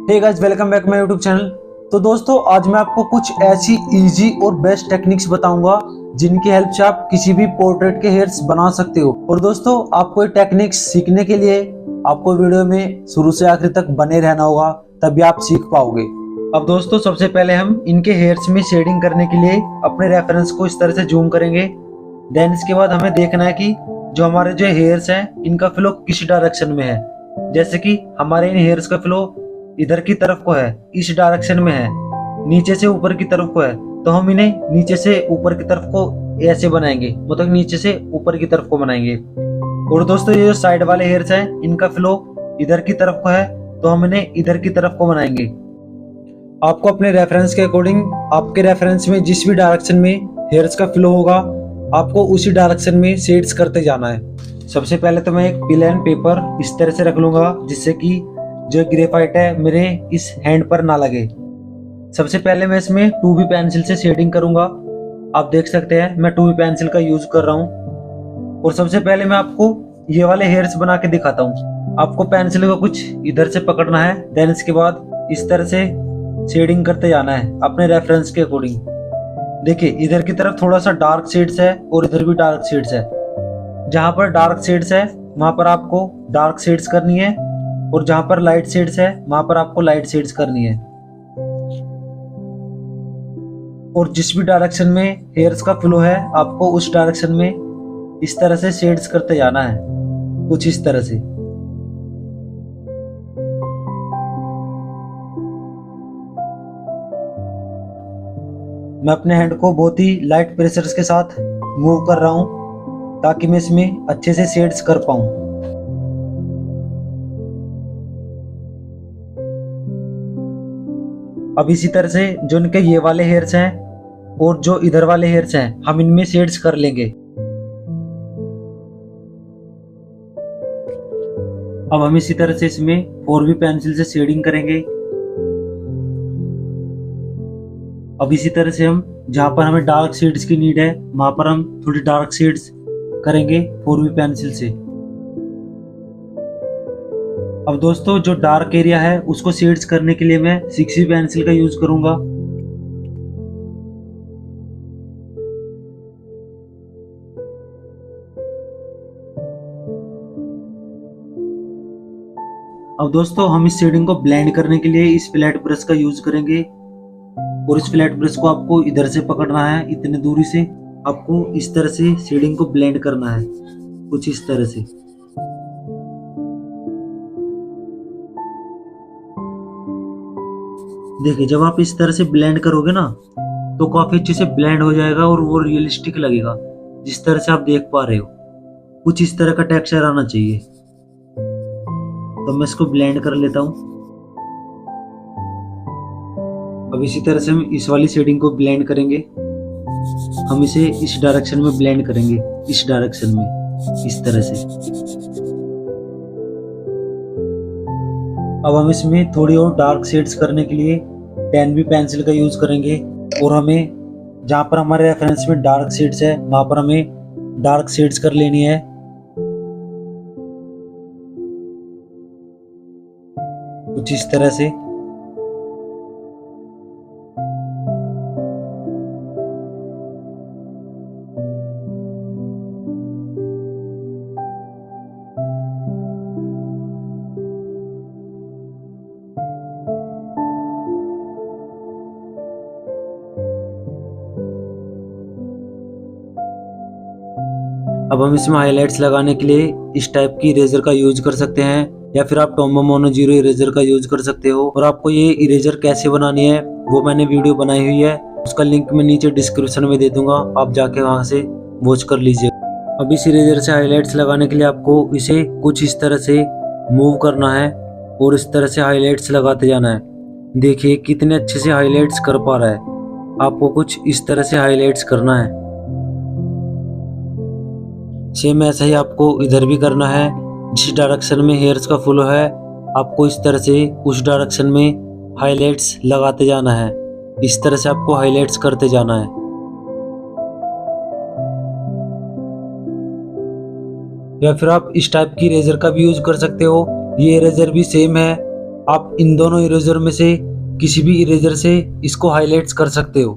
Hey guys, welcome back my YouTube channel. तो दोस्तों, आज मैं आपको कुछ ऐसी इजी और बेस्ट टेक्निक्स बताऊंगा जिनकी हेल्प से आप किसी भी पोर्ट्रेट के हेयर्स बना सकते हो। और दोस्तों, आपको ये टेक्निक्स सीखने के लिए आपको वीडियो में शुरू से आखिर तक बने रहना होगा, तभी आप सीख पाओगे। अब दोस्तों, सबसे पहले हम इनके हेयर्स में शेडिंग करने के लिए अपने रेफरेंस को इस तरह से जूम करेंगे। देन इसके बाद हमें देखना है कि जो हमारे जो हेयर्स हैं इनका फ्लो किस डायरेक्शन में है। जैसे कि हमारे इन हेयर्स का फ्लो इधर की तरफ को है, इस डायरेक्शन में है, नीचे से ऊपर की तरफ को है, तो हम इन्हें नीचे से ऊपर की तरफ को ऐसे बनाएंगे, मतलब नीचे से ऊपर की तरफ को बनाएंगे। और दोस्तों, ये जो साइड वाले हेयर्स हैं इनका फ्लो इधर की तरफ को है, तो हम इन्हें इधर की तरफ को बनाएंगे। आपको अपने रेफरेंस के अकॉर्डिंग आपके रेफरेंस में जिस भी डायरेक्शन में हेयर्स का फ्लो होगा आपको उसी डायरेक्शन में शेड्स करते जाना है। सबसे पहले तो मैं एक प्लेन पेपर इस तरह से रख लूंगा जिससे कि जो ग्रेफाइट है मेरे इस हैंड पर ना लगे। सबसे पहले मैं इसमें 2B पेंसिल से शेडिंग करूंगा। आप देख सकते हैं मैं 2B पेंसिल का यूज कर रहा हूं। और सबसे पहले मैं आपको ये वाले हेयर्स बना के दिखाता हूं। आपको पेंसिल को कुछ इधर से पकड़ना है, देन इसके बाद इस तरह से शेडिंग करते जाना है अपने रेफरेंस के अकॉर्डिंग। देखिए, इधर की तरफ थोड़ा सा डार्क शेड्स है और इधर भी डार्क शेड्स है। जहां पर डार्क शेड्स है वहां पर आपको डार्क शेड्स करनी है, और जहां पर लाइट शेड्स है वहां पर आपको लाइट शेड्स करनी है। और जिस भी डायरेक्शन में हेयर्स का फ्लो है आपको उस डायरेक्शन में इस तरह से शेड्स करते जाना है, कुछ इस तरह से। मैं अपने हैंड को बहुत ही लाइट प्रेशर्स के साथ मूव कर रहा हूं ताकि मैं इसमें अच्छे से शेड्स कर पाऊं। अब इसी तरह से जो इनके ये वाले हेयर्स हैं और जो इधर वाले हेयर्स हैं हम इनमें शेड्स कर लेंगे। अब हम इसी तरह से इसमें 4B पेंसिल से शेडिंग करेंगे। अब इसी तरह से हम जहां पर हमें डार्क शेड्स की नीड है वहां पर हम थोड़ी डार्क शेड्स करेंगे 4B पेंसिल से। अब दोस्तों, जो डार्क एरिया है उसको शेड्स करने के लिए मैं 6B पेंसिल का यूज करूंगा। अब दोस्तों, हम इस शेडिंग को ब्लेंड करने के लिए इस फ्लैट ब्रश का यूज करेंगे। और इस फ्लैट ब्रश को आपको इधर से पकड़ना है, इतने दूरी से आपको इस तरह से शेडिंग को ब्लेंड करना है, कुछ इस तरह से। देखिए, जब आप इस तरह से ब्लेंड करोगे ना तो काफी अच्छे से ब्लेंड हो जाएगा और वो रियलिस्टिक लगेगा, जिस तरह से आप देख पा रहे हो। कुछ इस तरह का टेक्सचर आना चाहिए। तो मैं इसको ब्लेंड कर लेता हूं। अब इसी तरह से हम इस वाली शेडिंग को ब्लेंड करेंगे। हम इसे इस डायरेक्शन में ब्लेंड करेंगे, इस डायरेक्शन में, इस तरह से। अब हम इसमें थोड़ी और डार्क शेड्स करने के लिए 10B पेंसिल का यूज करेंगे। और हमें जहां पर हमारे रेफरेंस में डार्क शेड्स है वहां पर हमें डार्क शेड्स कर लेनी है, कुछ इस तरह से। अब हम इसमें हाइलाइट्स लगाने के लिए इस टाइप की इरेजर का यूज कर सकते हैं, या फिर आप टॉम्बो मोनो जीरो इरेजर का यूज कर सकते हो। और आपको ये इरेजर कैसे बनानी है वो मैंने वीडियो बनाई हुई है, उसका लिंक मैं नीचे डिस्क्रिप्शन में दे दूंगा, आप जाके वहां से वॉच कर लीजिए। अब इस इरेजर से हाइलाइट्स लगाने के लिए आपको इसे कुछ इस तरह से मूव करना है और इस तरह से हाईलाइट्स लगाते जाना है। देखिए कितने अच्छे से हाईलाइट्स कर पा रहा है। आपको कुछ इस तरह से हाईलाइट्स करना है। सेम ऐसा ही आपको इधर भी करना है। जिस डायरेक्शन में हेयर्स का फ्लो है आपको इस तरह से उस डायरेक्शन में हाईलाइट्स लगाते जाना है। इस तरह से आपको हाईलाइट्स करते जाना है। या फिर आप इस टाइप की इरेजर का भी यूज कर सकते हो। ये इरेजर भी सेम है, आप इन दोनों इरेजर में से किसी भी इरेजर से इसको हाईलाइट्स कर सकते हो।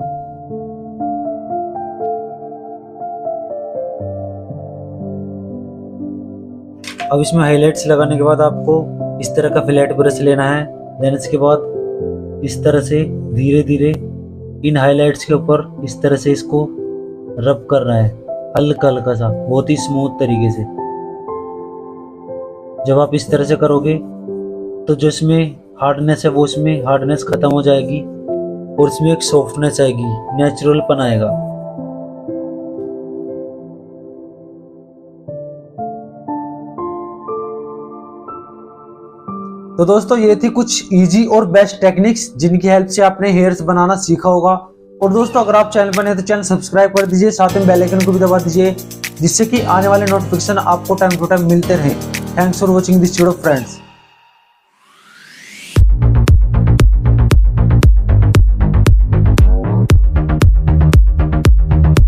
अब इसमें हाईलाइट्स लगाने के बाद आपको इस तरह का फ्लैट ब्रश लेना है। देन इसके बाद इस तरह से धीरे धीरे इन हाईलाइट्स के ऊपर इस तरह से इसको रब करना है, हल्का हल्का सा, बहुत ही स्मूथ तरीके से। जब आप इस तरह से करोगे तो जो इसमें हार्डनेस है वो इसमें हार्डनेस खत्म हो जाएगी और इसमें एक सॉफ्टनेस आएगी, नेचुरलपन आएगा। तो दोस्तों ये थी कुछ इजी और बेस्ट टेक्निक्स जिनकी हेल्प से आपने हेयर्स बनाना सीखा होगा। और दोस्तों अगर आप चैनल पर नए तो चैनल सब्सक्राइब कर दीजिए, साथ में बेल आइकन को भी दबा दीजिए जिससे कि आने वाले नोटिफिकेशन आपको टाइम टू टाइम मिलते रहें। Thanks for watching this video friends.